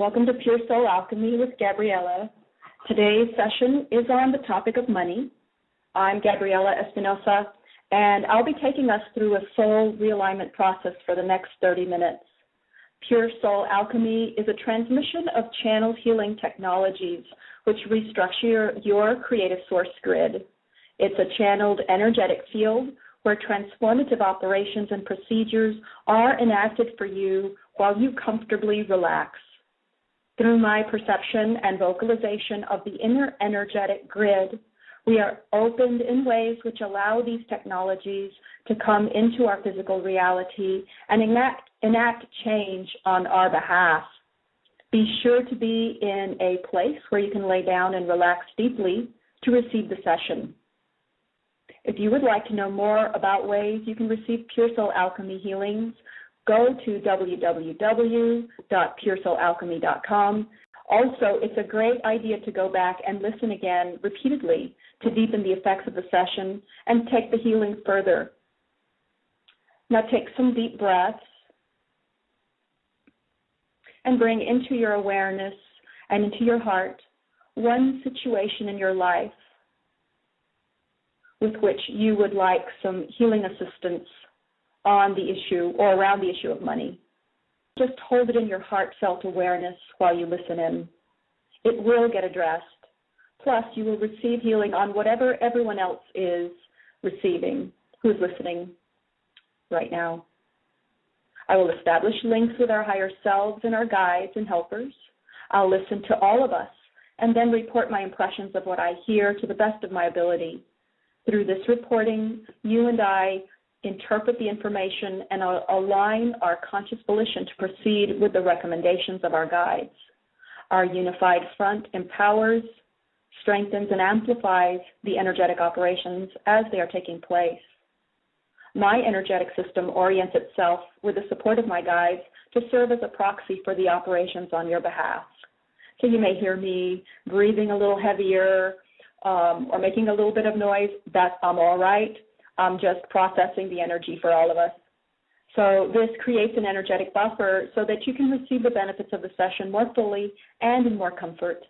Welcome to Pure Soul Alchemy with Gabriella. Today's session is on the topic of money. I'm Gabriella Espinosa, and I'll be taking us through a soul realignment process for the next 30 minutes. Pure Soul Alchemy is a transmission of channeled healing technologies which restructure your creative source grid. It's a channeled energetic field where transformative operations and procedures are enacted for you while you comfortably relax. Through my perception and vocalization of the inner energetic grid, we are opened in ways which allow these technologies to come into our physical reality and enact change on our behalf. Be sure to be in a place where you can lay down and relax deeply to receive the session. If you would like to know more about ways you can receive Pure Soul Alchemy healings, go to www.puresoulalchemy.com. Also, it's a great idea to go back and listen again repeatedly to deepen the effects of the session and take the healing further. Now take some deep breaths and bring into your awareness and into your heart one situation in your life with which you would like some healing assistance on the issue or around the issue of money. Just hold it in your heartfelt awareness while you listen in. It will get addressed. Plus, you will receive healing on whatever everyone else is receiving who's listening right now. I will establish links with our higher selves and our guides and helpers. I'll listen to all of us and then report my impressions of what I hear to the best of my ability. Through this reporting, you and I interpret the information and align our conscious volition to proceed with the recommendations of our guides. Our unified front empowers, strengthens, and amplifies the energetic operations as they are taking place. My energetic system orients itself with the support of my guides to serve as a proxy for the operations on your behalf. So you may hear me breathing a little heavier or making a little bit of noise. I'm all right. I'm just processing the energy for all of us. So this creates an energetic buffer so that you can receive the benefits of the session more fully and in more comfort.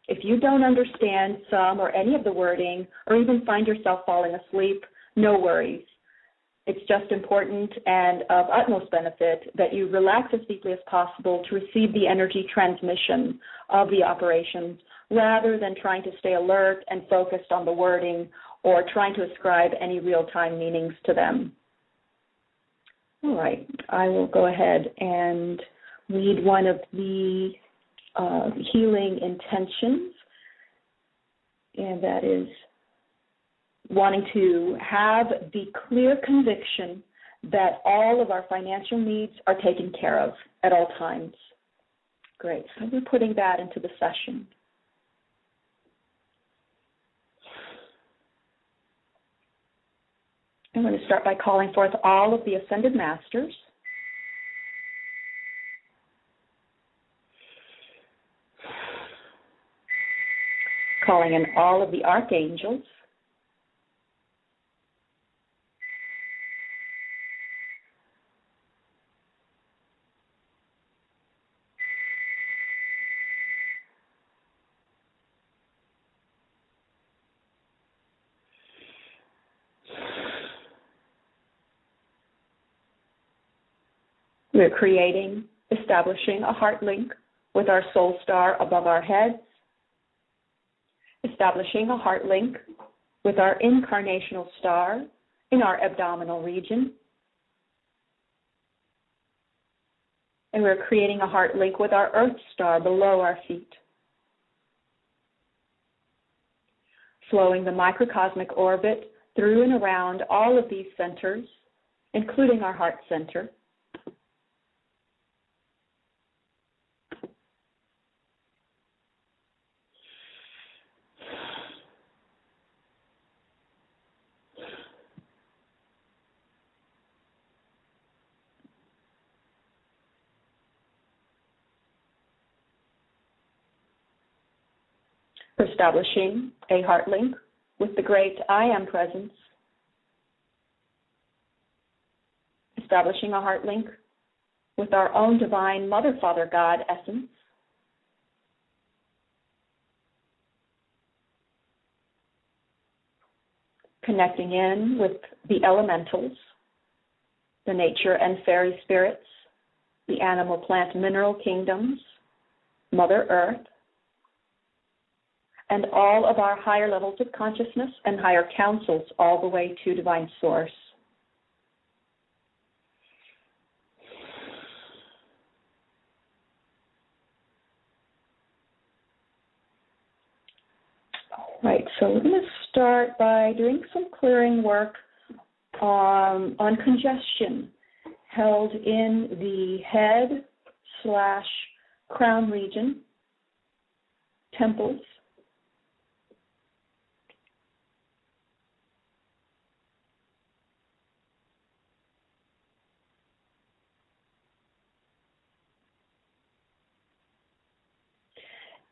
If you don't understand some or any of the wording or even find yourself falling asleep, no worries. It's just important and of utmost benefit that you relax as deeply as possible to receive the energy transmission of the operations rather than trying to stay alert and focused on the wording or trying to ascribe any real-time meanings to them. All right, I will go ahead and read one of the healing intentions, and that is wanting to have the clear conviction that all of our financial needs are taken care of at all times. Great, so we're putting that into the session. I'm going to start by calling forth all of the Ascended Masters. Calling in all of the Archangels. We're establishing a heart link with our soul star above our heads, establishing a heart link with our incarnational star in our abdominal region, and we're creating a heart link with our earth star below our feet. Flowing the microcosmic orbit through and around all of these centers, including our heart center. Establishing a heart link with the great I Am presence. Establishing a heart link with our own divine Mother, Father, God essence connecting in with the elementals, the nature and fairy spirits, the animal, plant, mineral kingdoms, Mother Earth, and all of our higher levels of consciousness and higher councils all the way to Divine Source. Right, so we're going to start by doing some clearing work on congestion held in the head/crown region, temples.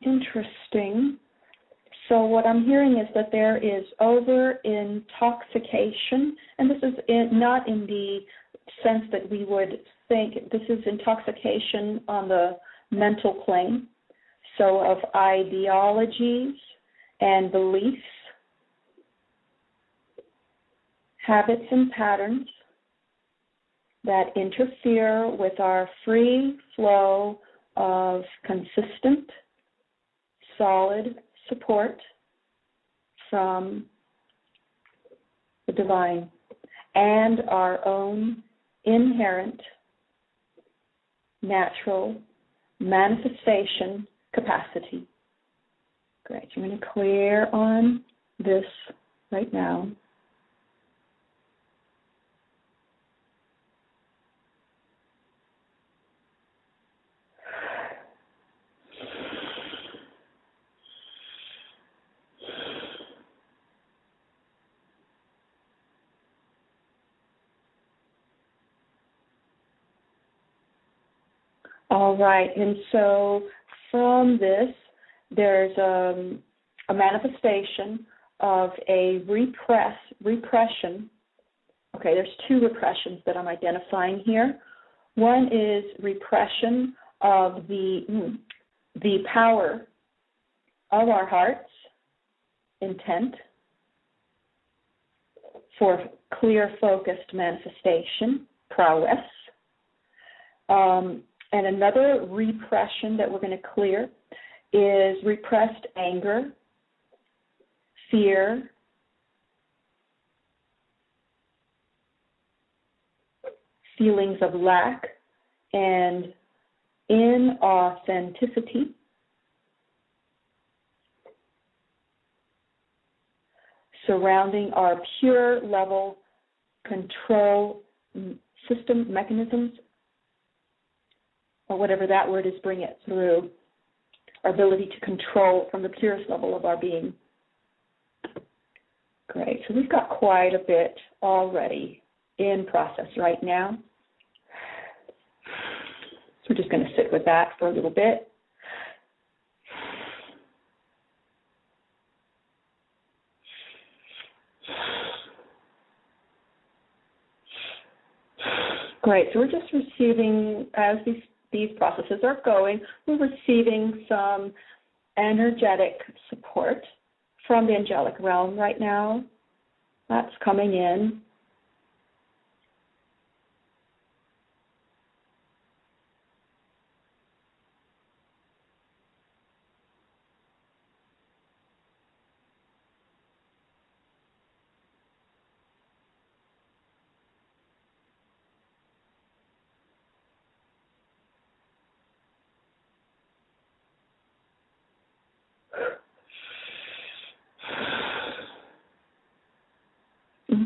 Interesting. So what I'm hearing is that there is over-intoxication, and this is not in the sense that we would think. This is intoxication on the mental plane, so of ideologies and beliefs, habits and patterns that interfere with our free flow of consistent, solid support from the divine and our own inherent natural manifestation capacity. Great. I'm going to clear on this right now. All right, and so from this, there's a manifestation of a repression. Okay, there's two repressions that I'm identifying here. One is repression of the power of our heart's intent for clear, focused manifestation, prowess. And another repression that we're going to clear is repressed anger, fear, feelings of lack, and inauthenticity. Surrounding our pure level control system mechanisms, or whatever that word is, bring it through, our ability to control from the purest level of our being. Great. So we've got quite a bit already in process right now. So we're just going to sit with that for a little bit. Great. So we're just receiving, as these processes are going, we're receiving some energetic support from the angelic realm right now. That's coming in.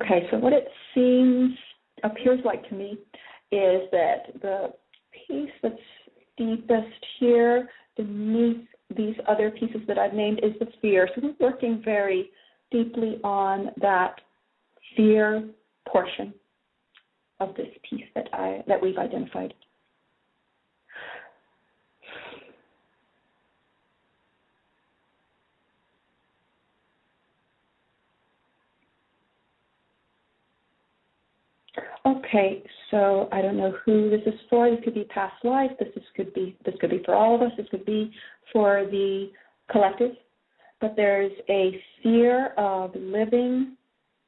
Okay, so what it appears like to me is that the piece that's deepest here, beneath these other pieces that I've named, is the fear. So we're working very deeply on that fear portion of this piece that we've identified. Okay, so I don't know who this is for. This could be past life. This could be for all of us. This could be for the collective. But there's a fear of living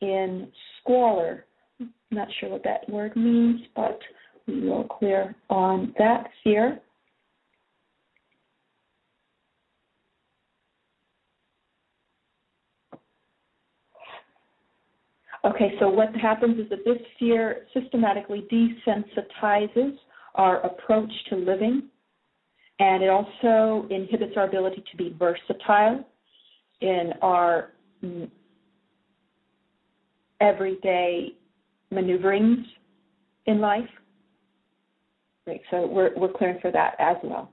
in squalor. I'm not sure what that word means, but we will clear on that fear. Okay, so what happens is that this fear systematically desensitizes our approach to living, and it also inhibits our ability to be versatile in our everyday maneuverings in life. Great, so we're clearing for that as well.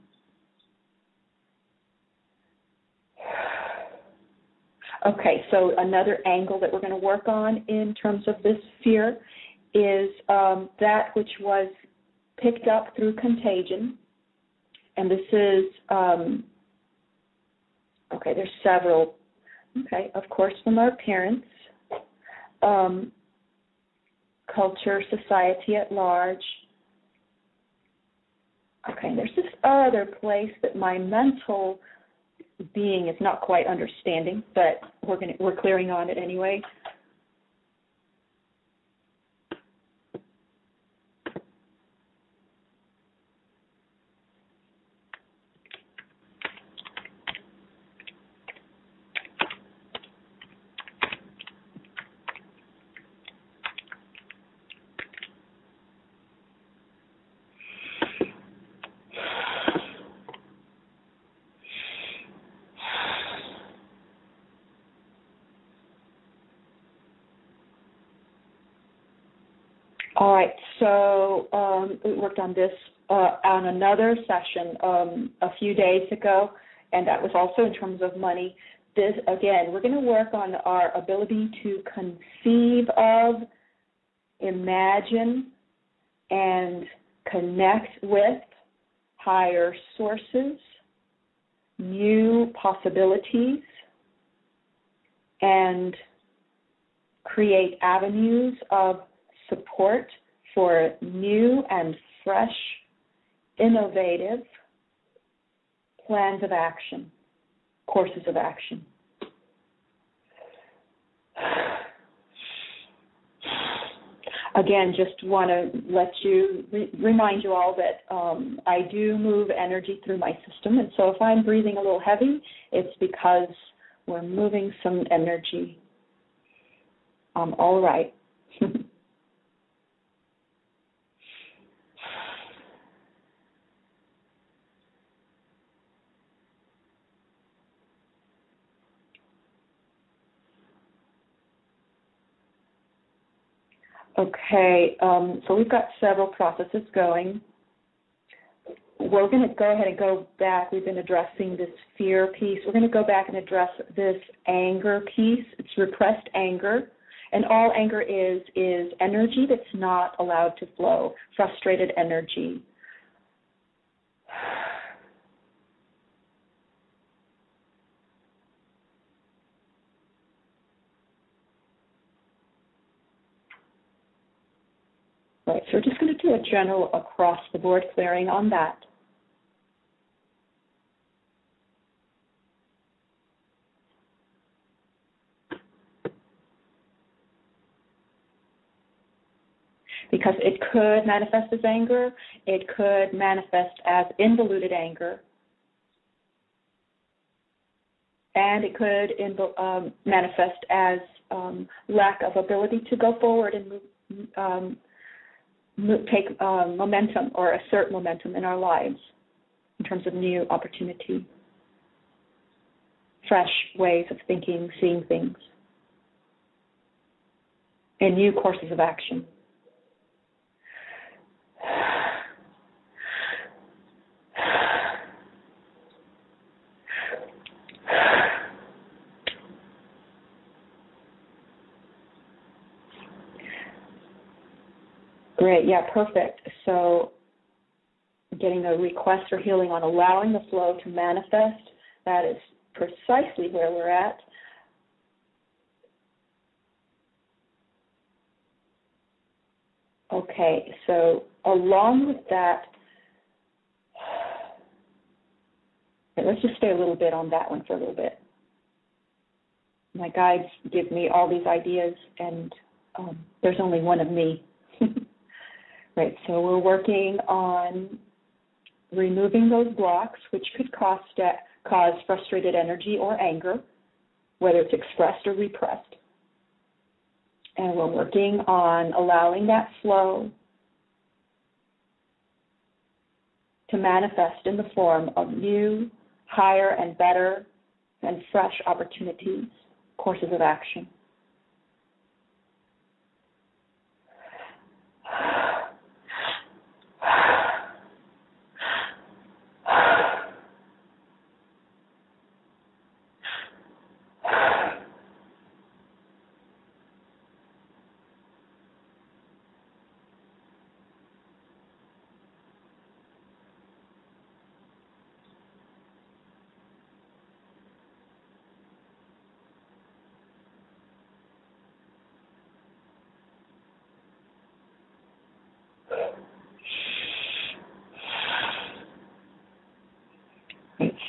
Okay, so another angle that we're going to work on in terms of this fear is that which was picked up through contagion. And this is, okay, there's several. Okay, of course, from our parents, culture, society at large. Okay, there's this other place that my mental being is not quite understanding, but we're clearing on it anyway. All right, so we worked on this on another session a few days ago, and that was also in terms of money. This, again, we're going to work on our ability to conceive of, imagine, and connect with higher sources, new possibilities, and create avenues of support for new and fresh, innovative plans of action, courses of action. Again, just want to remind you all that I do move energy through my system, and so if I'm breathing a little heavy, it's because we're moving some energy. All right. Okay, so we've got several processes going. We're going to go ahead and go back. We've been addressing this fear piece. We're going to go back and address this anger piece. It's repressed anger. And all anger is energy that's not allowed to flow, frustrated energy. Right, so we're just going to do a general across-the-board clearing on that. Because it could manifest as anger, it could manifest as involuted anger, and it could manifest as lack of ability to go forward and take momentum or assert momentum in our lives in terms of new opportunity, fresh ways of thinking, seeing things, and new courses of action. Great, yeah, perfect. So getting a request for healing on allowing the flow to manifest, that is precisely where we're at. Okay, so along with that, let's just stay a little bit on that one for a little bit. My guides give me all these ideas, and there's only one of me. Right, so we're working on removing those blocks, which could cause frustrated energy or anger, whether it's expressed or repressed. And we're working on allowing that flow to manifest in the form of new, higher, and better and fresh opportunities, courses of action.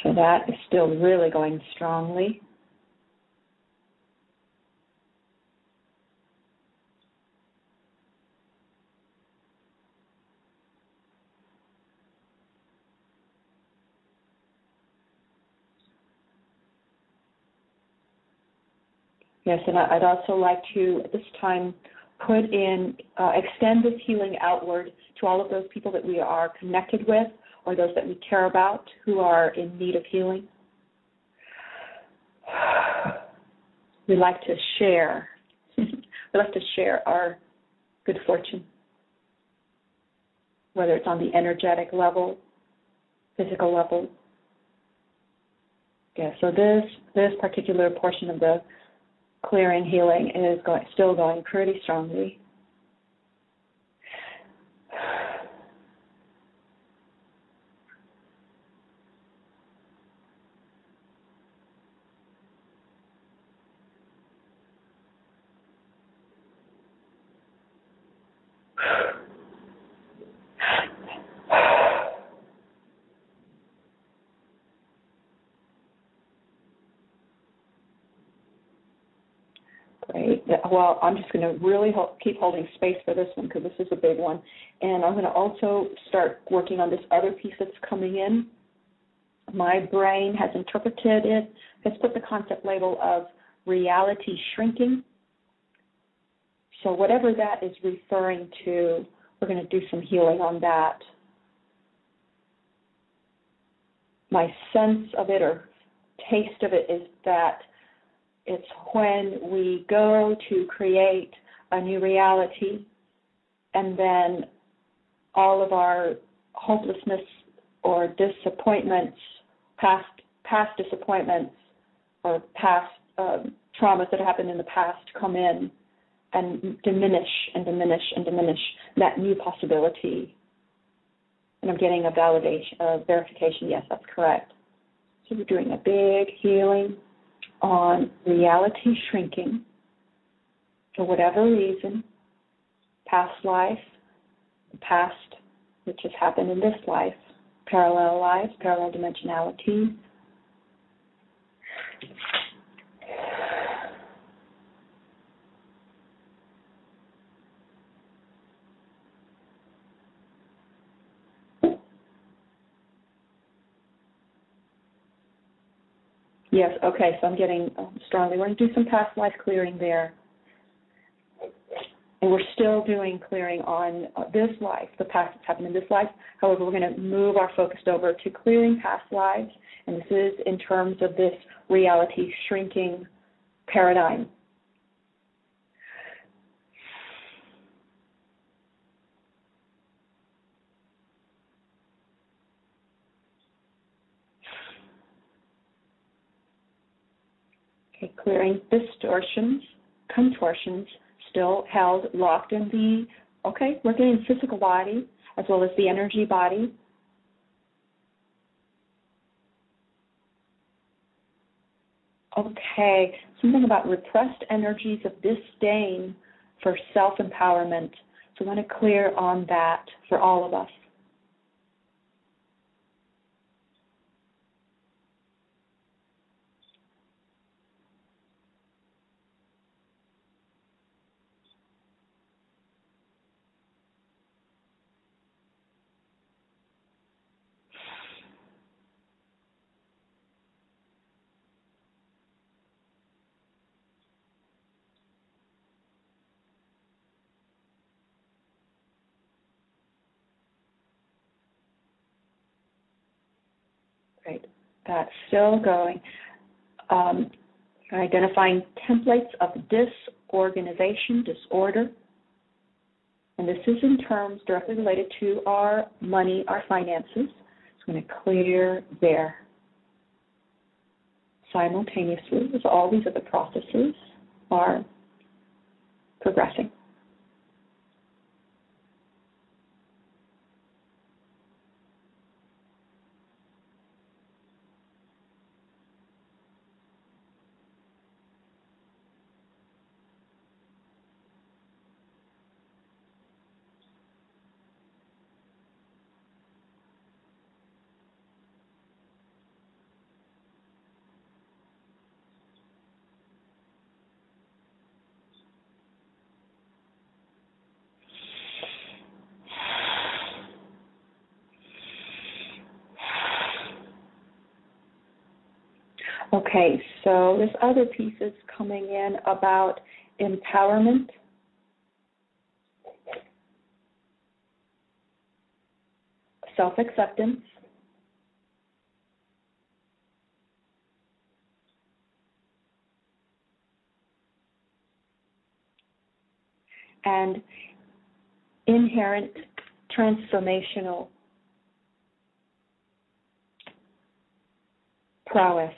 So that is still really going strongly. Yes, and I'd also like to, at this time, extend this healing outward to all of those people that we are connected with or those that we care about who are in need of healing. We like to share. We like to share our good fortune, whether it's on the energetic level, physical level. Yeah, so this particular portion of the clearing healing is still going pretty strongly. Great. Well, I'm just going to really keep holding space for this one because this is a big one. And I'm going to also start working on this other piece that's coming in. My brain has interpreted it, has put the concept label of reality shrinking. So whatever that is referring to, we're going to do some healing on that. My sense of it or taste of it is that it's when we go to create a new reality and then all of our hopelessness or disappointments, past disappointments or past traumas that happened in the past come in and diminish and diminish and diminish that new possibility. And I'm getting a verification, yes, that's correct. So we're doing a big healing on reality shrinking for whatever reason, past life, past which has happened in this life, parallel lives, parallel dimensionality. Yes, okay, so I'm getting strongly. We're going to do some past life clearing there. And we're still doing clearing on this life, the past that's happened in this life. However, we're going to move our focus over to clearing past lives. And this is in terms of this reality shrinking paradigm. Okay, clearing distortions, contortions, still held, locked in the, we're getting physical body as well as the energy body. Okay, something about repressed energies of disdain for self-empowerment. So I want to clear on that for all of us. Right. That's still going. Identifying templates of disorganization, disorder. And this is in terms directly related to our money, our finances. It's going to clear there. Simultaneously, as all these other processes are progressing. Okay, so this other piece is coming in about empowerment, self-acceptance, and inherent transformational prowess.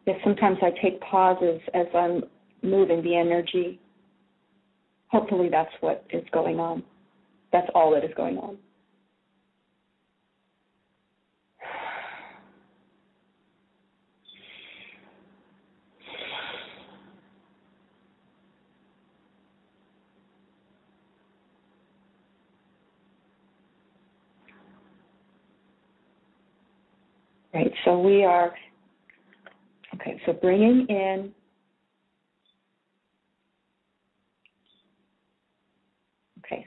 Yes, sometimes I take pauses as I'm moving the energy. Hopefully that's what is going on. That's all that is going on. Right, so we are, okay, so bringing in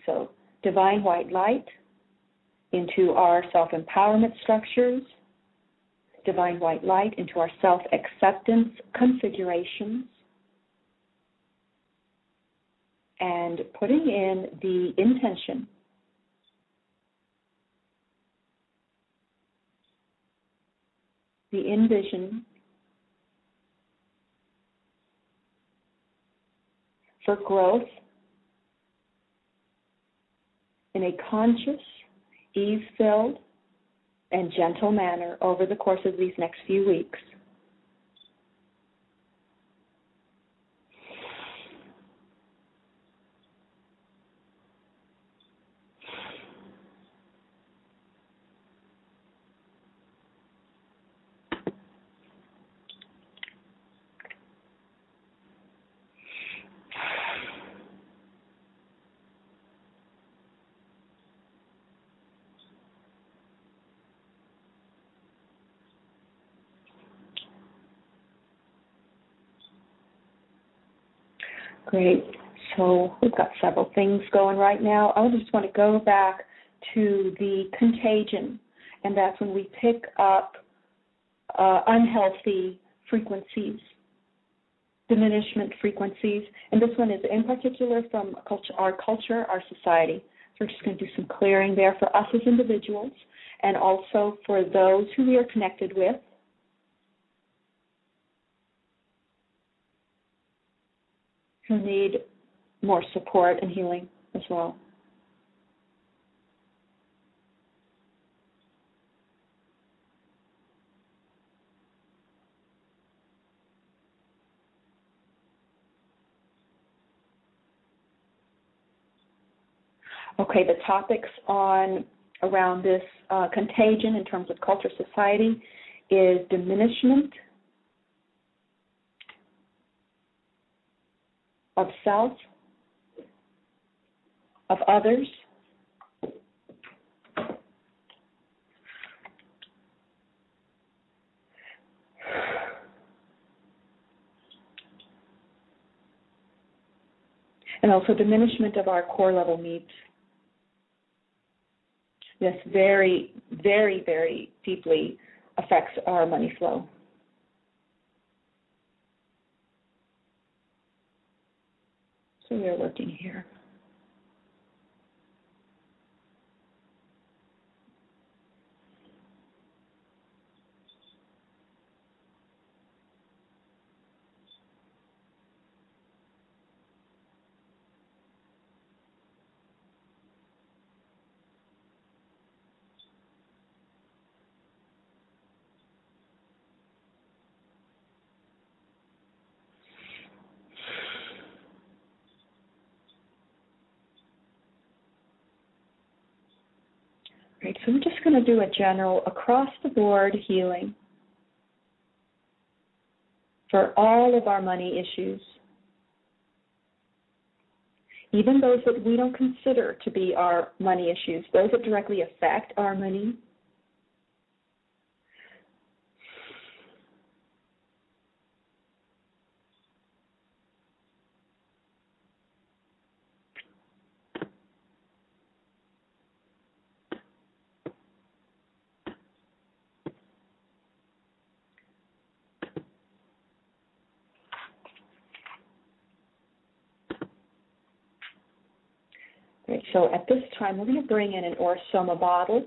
so divine white light into our self-empowerment structures, divine white light into our self-acceptance configurations, and putting in the intention the envision for growth in a conscious, ease-filled, and gentle manner over the course of these next few weeks. Great. So we've got several things going right now. I just want to go back to the contagion, and that's when we pick up unhealthy frequencies, diminishment frequencies, and this one is in particular from our culture, our society. So we're just going to do some clearing there for us as individuals and also for those who we are connected with. Who need more support and healing as well. Okay, the topics around this contagion in terms of culture, society is diminishment of self, of others, And also diminishment of our core level needs. This very, very, very deeply affects our money flow. So we are working here. Great, so we're just going to do a general across-the-board healing for all of our money issues, even those that we don't consider to be our money issues, those that directly affect our money. Great. So at this time, we're going to bring in an Orasoma bottle.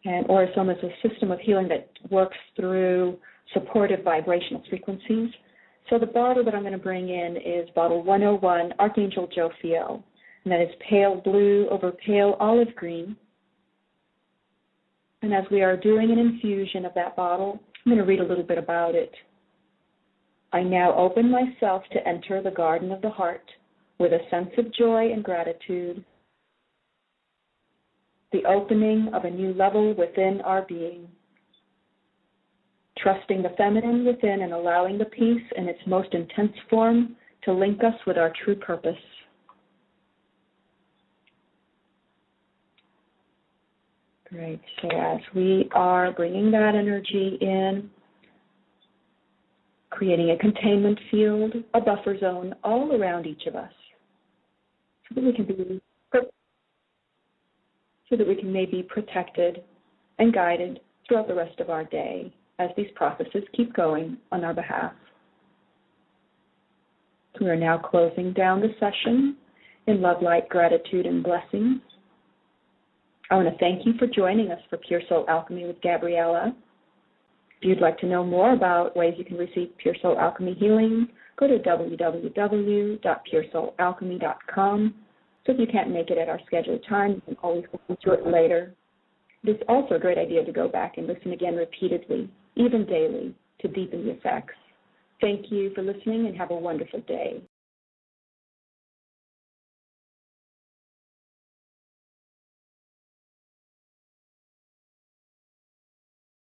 And Orasoma is a system of healing that works through supportive vibrational frequencies. So the bottle that I'm going to bring in is bottle 101, Archangel Jophiel. And that is pale blue over pale olive green. And as we are doing an infusion of that bottle, I'm going to read a little bit about it. I now open myself to enter the garden of the heart with a sense of joy and gratitude, the opening of a new level within our being, trusting the feminine within and allowing the peace in its most intense form to link us with our true purpose. Great. So as we are bringing that energy in, creating a containment field, a buffer zone all around each of us, so that we can maybe be protected and guided throughout the rest of our day as these processes keep going on our behalf. We are now closing down the session in love, light, gratitude, and blessings. I want to thank you for joining us for Pure Soul Alchemy with Gabriella. If you'd like to know more about ways you can receive Pure Soul Alchemy healing, go to www.puresoulalchemy.com. So if you can't make it at our scheduled time, you can always listen to it later. It is also a great idea to go back and listen again repeatedly, even daily, to deepen the effects. Thank you for listening and have a wonderful day.